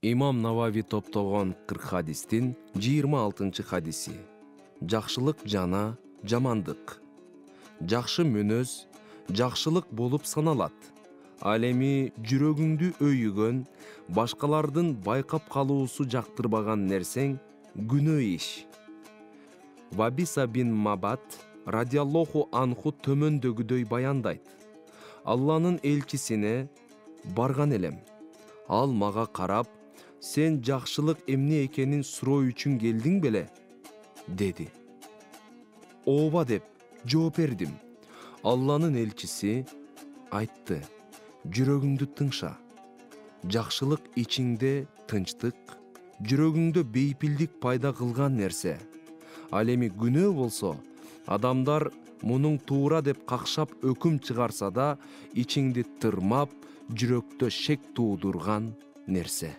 Имам Навави топтогон 40 хадистин 26 хадиси. Жакшылык жана жамандык. Жакшы мүнөз жакшылык болуп саналат. Ал эми жүрөгүңдү өйүгөн, башкалардын байкап калуусу жактырбаган нерсең күнөө иш. Вабиса бин Мабат радиаллоху анху төмөндөгүдөй баяндайт. Алланын элчисине барган элем. Ал мага карап, сен жакшылык эмне экенин суроо үчүн келдиң беле? Деди. Ооба деп жооп бердим. Алланын элчиси айтты. Жүрөгүңдү тыңша. Жакшылык ичиңде тынчтык, жүрөгүңдө бейпилдик пайда кылган нерсе. Ал эми күнөө болсо, адамдар мунун туура деп какшап өкүм чыгарса да, ичиңди тырмап, жүрөктө шек туудурган нерсе.